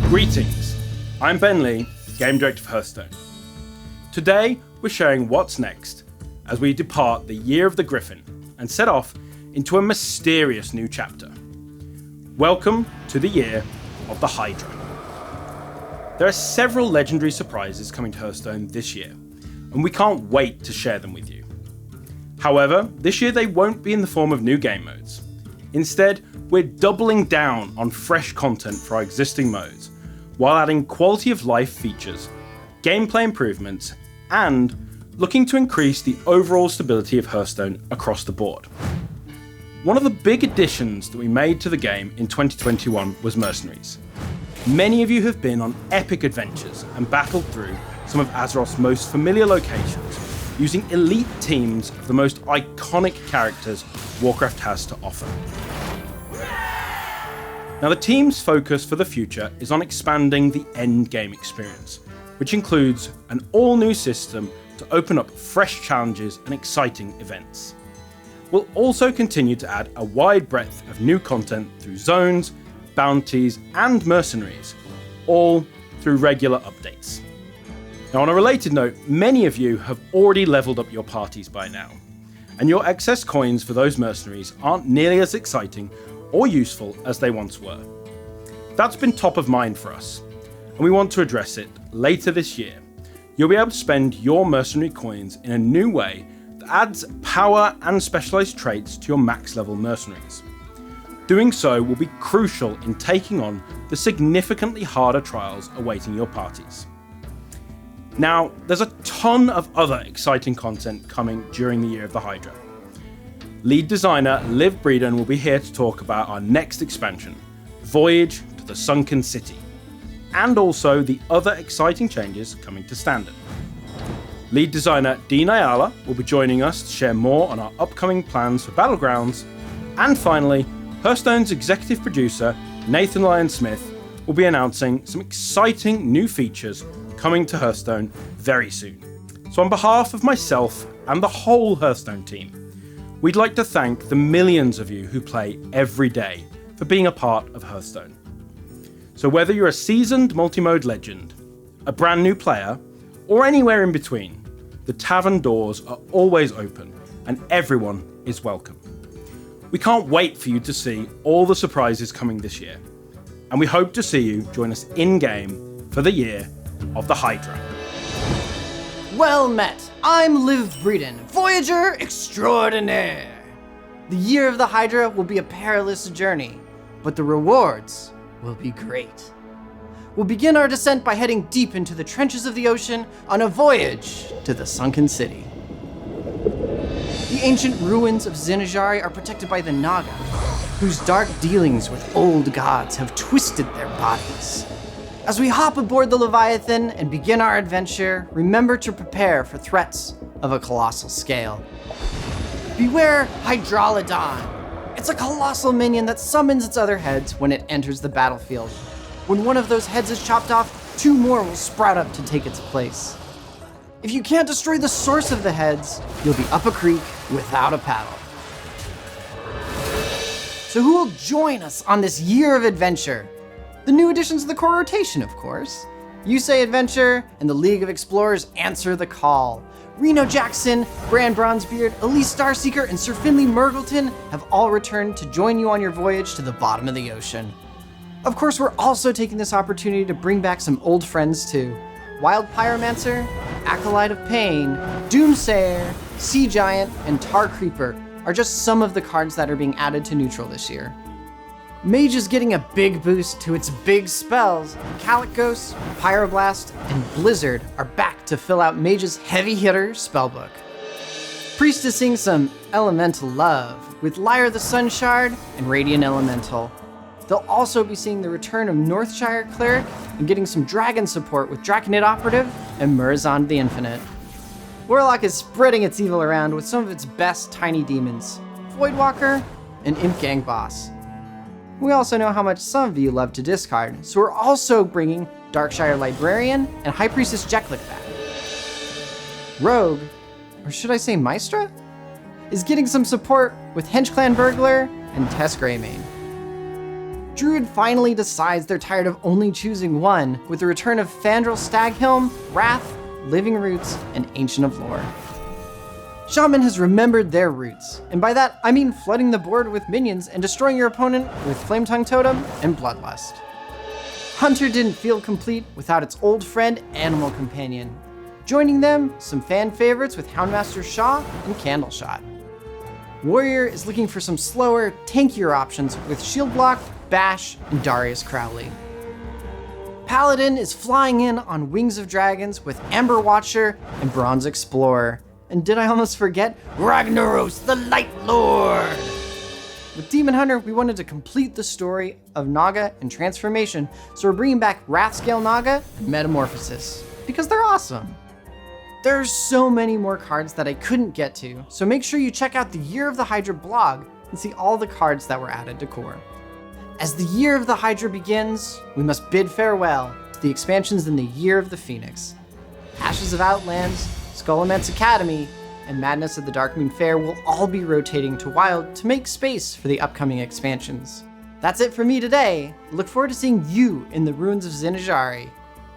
Greetings, I'm Ben Lee, Game Director of Hearthstone. Today we're sharing what's next as we depart the Year of the Griffin and set off into a mysterious new chapter. Welcome to the Year of the Hydra. There are several legendary surprises coming to Hearthstone this year, and we can't wait to share them with you. However, this year they won't be in the form of new game modes. Instead, we're doubling down on fresh content for our existing modes, while adding quality of life features, gameplay improvements, and looking to increase the overall stability of Hearthstone across the board. One of the big additions that we made to the game in 2021 was Mercenaries. Many of you have been on epic adventures and battled through some of Azeroth's most familiar locations, using elite teams of the most iconic characters Warcraft has to offer. Now, the team's focus for the future is on expanding the end game experience, which includes an all-new system to open up fresh challenges and exciting events. We'll also continue to add a wide breadth of new content through zones, bounties, and mercenaries, all through regular updates. Now, on a related note, many of you have already leveled up your parties by now, and your excess coins for those mercenaries aren't nearly as exciting or useful as they once were. That's been top of mind for us, and we want to address it later this year. You'll be able to spend your mercenary coins in a new way that adds power and specialized traits to your max level mercenaries. Doing so will be crucial in taking on the significantly harder trials awaiting your parties. Now, there's a ton of other exciting content coming during the Year of the Hydra. Lead designer Liv Breeden will be here to talk about our next expansion, Voyage to the Sunken City, and also the other exciting changes coming to Standard. Lead designer Dean Ayala will be joining us to share more on our upcoming plans for Battlegrounds, and finally, Hearthstone's executive producer Nathan Lyon-Smith will be announcing some exciting new features coming to Hearthstone very soon. So on behalf of myself and the whole Hearthstone team, we'd like to thank the millions of you who play every day for being a part of Hearthstone. So whether you're a seasoned multi-mode legend, a brand new player, or anywhere in between, the tavern doors are always open and everyone is welcome. We can't wait for you to see all the surprises coming this year, and we hope to see you join us in-game for the Year of the Hydra. Well met! I'm Liv Breeden, Voyager Extraordinaire! The Year of the Hydra will be a perilous journey, but the rewards will be great. We'll begin our descent by heading deep into the trenches of the ocean on a voyage to the Sunken City. The ancient ruins of Zinajari are protected by the Naga, whose dark dealings with old gods have twisted their bodies. As we hop aboard the Leviathan and begin our adventure, remember to prepare for threats of a colossal scale. Beware Hydralodon. It's a colossal minion that summons its other heads when it enters the battlefield. When one of those heads is chopped off, two more will sprout up to take its place. If you can't destroy the source of the heads, you'll be up a creek without a paddle. So who will join us on this year of adventure? The new additions to the core rotation, of course. You say adventure, and the League of Explorers answer the call. Reno Jackson, Bran Bronzebeard, Elise Starseeker, and Sir Finley Murgleton have all returned to join you on your voyage to the bottom of the ocean. Of course, we're also taking this opportunity to bring back some old friends too. Wild Pyromancer, Acolyte of Pain, Doomsayer, Sea Giant, and Tar Creeper are just some of the cards that are being added to Neutral this year. Mage is getting a big boost to its big spells. Calicos, Pyroblast, and Blizzard are back to fill out Mage's heavy hitter spellbook. Priestessing some Elemental love with Lyre the Sunshard and Radiant Elemental. They'll also be seeing the return of Northshire Cleric and getting some dragon support with Draconid Operative and Murazond the Infinite. Warlock is spreading its evil around with some of its best tiny demons, Voidwalker and Imp Gang Boss. We also know how much some of you love to discard, so we're also bringing Darkshire Librarian and High Priestess Jeklik back. Rogue, or should I say Maestra, is getting some support with HenchClan Burglar and Tess Greymane. Druid finally decides they're tired of only choosing one, with the return of Fandral Staghelm, Wrath, Living Roots, and Ancient of Lore. Shaman has remembered their roots, and by that I mean flooding the board with minions and destroying your opponent with Flametongue Totem and Bloodlust. Hunter didn't feel complete without its old friend Animal Companion. Joining them, some fan favorites with Houndmaster Shaw and Candleshot. Warrior is looking for some slower, tankier options with Shield Block, Bash, and Darius Crowley. Paladin is flying in on Wings of Dragons with Amber Watcher and Bronze Explorer. And did I almost forget Ragnaros, the Light Lord? With Demon Hunter, we wanted to complete the story of Naga and transformation, so we're bringing back Wrathscale Naga and Metamorphosis, because they're awesome. There's so many more cards that I couldn't get to, so make sure you check out the Year of the Hydra blog and see all the cards that were added to core. As the Year of the Hydra begins, we must bid farewell to the expansions in the Year of the Phoenix. Ashes of Outlands, Skullman's Academy, and Madness of the Darkmoon Fair will all be rotating to Wild to make space for the upcoming expansions. That's it for me today. Look forward to seeing you in the ruins of Zinajari.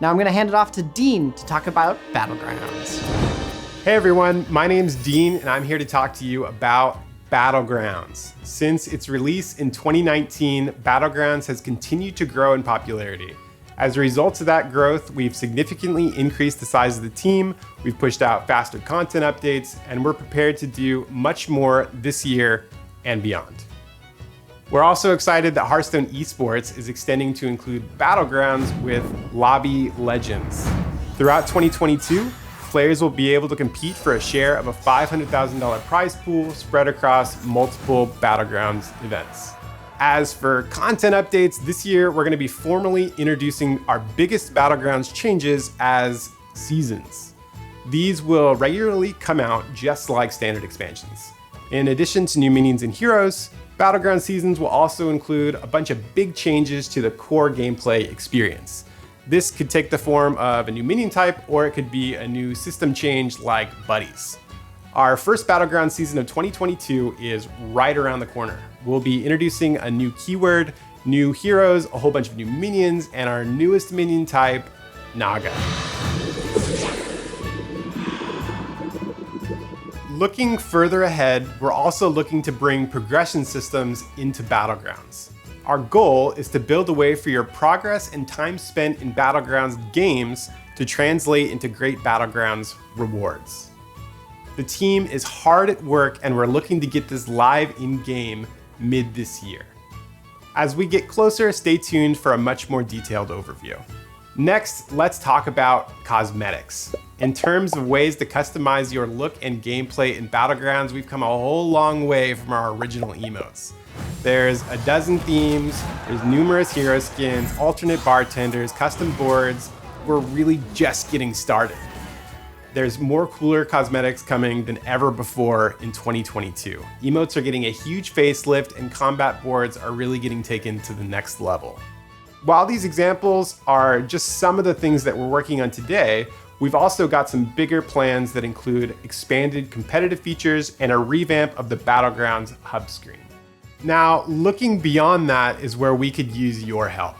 Now I'm going to hand it off to Dean to talk about Battlegrounds. Hey everyone, my name's Dean and I'm here to talk to you about Battlegrounds. Since its release in 2019, Battlegrounds has continued to grow in popularity. As a result of that growth, we've significantly increased the size of the team, we've pushed out faster content updates, and we're prepared to do much more this year and beyond. We're also excited that Hearthstone Esports is extending to include Battlegrounds with Lobby Legends. Throughout 2022, players will be able to compete for a share of a $500,000 prize pool spread across multiple Battlegrounds events. As for content updates, this year we're going to be formally introducing our biggest Battlegrounds changes as seasons. These will regularly come out just like standard expansions. In addition to new minions and heroes, Battleground seasons will also include a bunch of big changes to the core gameplay experience. This could take the form of a new minion type, or it could be a new system change like buddies. Our first Battleground season of 2022 is right around the corner. We'll be introducing a new keyword, new heroes, a whole bunch of new minions, and our newest minion type, Naga. Looking further ahead, we're also looking to bring progression systems into Battlegrounds. Our goal is to build a way for your progress and time spent in Battlegrounds games to translate into great Battlegrounds rewards. The team is hard at work and we're looking to get this live in-game mid this year. As we get closer, stay tuned for a much more detailed overview. Next, let's talk about cosmetics. In terms of ways to customize your look and gameplay in Battlegrounds, we've come a whole long way from our original emotes. There's a dozen themes, there's numerous hero skins, alternate bartenders, custom boards. We're really just getting started. There's more cooler cosmetics coming than ever before in 2022. Emotes are getting a huge facelift and combat boards are really getting taken to the next level. While these examples are just some of the things that we're working on today, we've also got some bigger plans that include expanded competitive features and a revamp of the Battlegrounds hub screen. Now, looking beyond that is where we could use your help.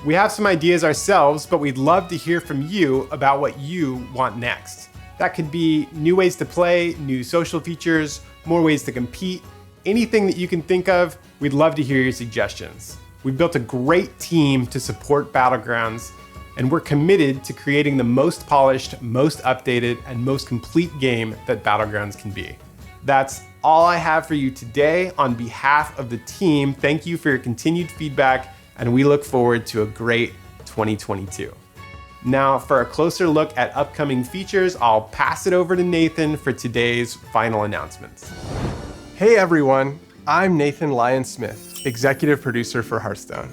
We have some ideas ourselves, but we'd love to hear from you about what you want next. That could be new ways to play, new social features, more ways to compete, anything that you can think of, we'd love to hear your suggestions. We've built a great team to support Battlegrounds, and we're committed to creating the most polished, most updated, and most complete game that Battlegrounds can be. That's all I have for you today. On behalf of the team, thank you for your continued feedback, and we look forward to a great 2022. Now, for a closer look at upcoming features, I'll pass it over to Nathan for today's final announcements. Hey everyone, I'm Nathan Lyon-Smith, executive producer for Hearthstone.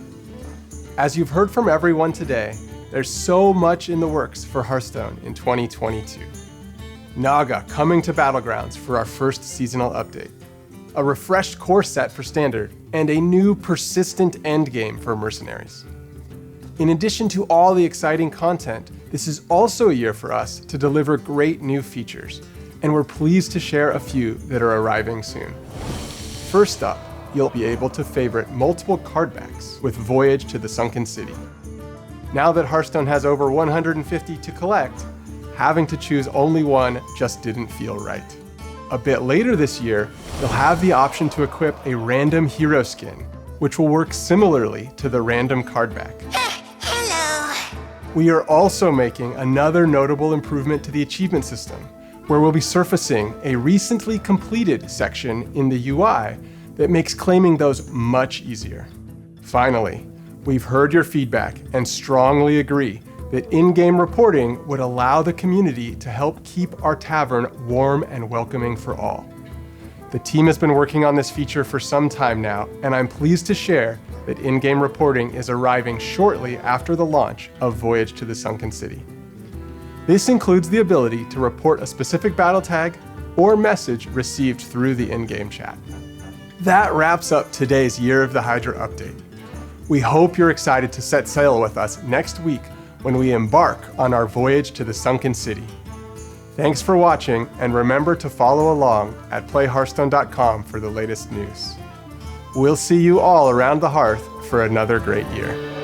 As you've heard from everyone today, there's so much in the works for Hearthstone in 2022. Naga coming to Battlegrounds for our first seasonal update, a refreshed core set for Standard, and a new persistent endgame for Mercenaries. In addition to all the exciting content, this is also a year for us to deliver great new features, and we're pleased to share a few that are arriving soon. First up, you'll be able to favorite multiple card backs with Voyage to the Sunken City. Now that Hearthstone has over 150 to collect, having to choose only one just didn't feel right. A bit later this year, you'll have the option to equip a random hero skin, which will work similarly to the random card back. Hello. We are also making another notable improvement to the achievement system, where we'll be surfacing a recently completed section in the UI that makes claiming those much easier. Finally, we've heard your feedback and strongly agree that in-game reporting would allow the community to help keep our tavern warm and welcoming for all. The team has been working on this feature for some time now, and I'm pleased to share that in-game reporting is arriving shortly after the launch of Voyage to the Sunken City. This includes the ability to report a specific battle tag or message received through the in-game chat. That wraps up today's Year of the Hydra update. We hope you're excited to set sail with us next week when we embark on our voyage to the Sunken City. Thanks for watching, and remember to follow along at playhearthstone.com for the latest news. We'll see you all around the hearth for another great year.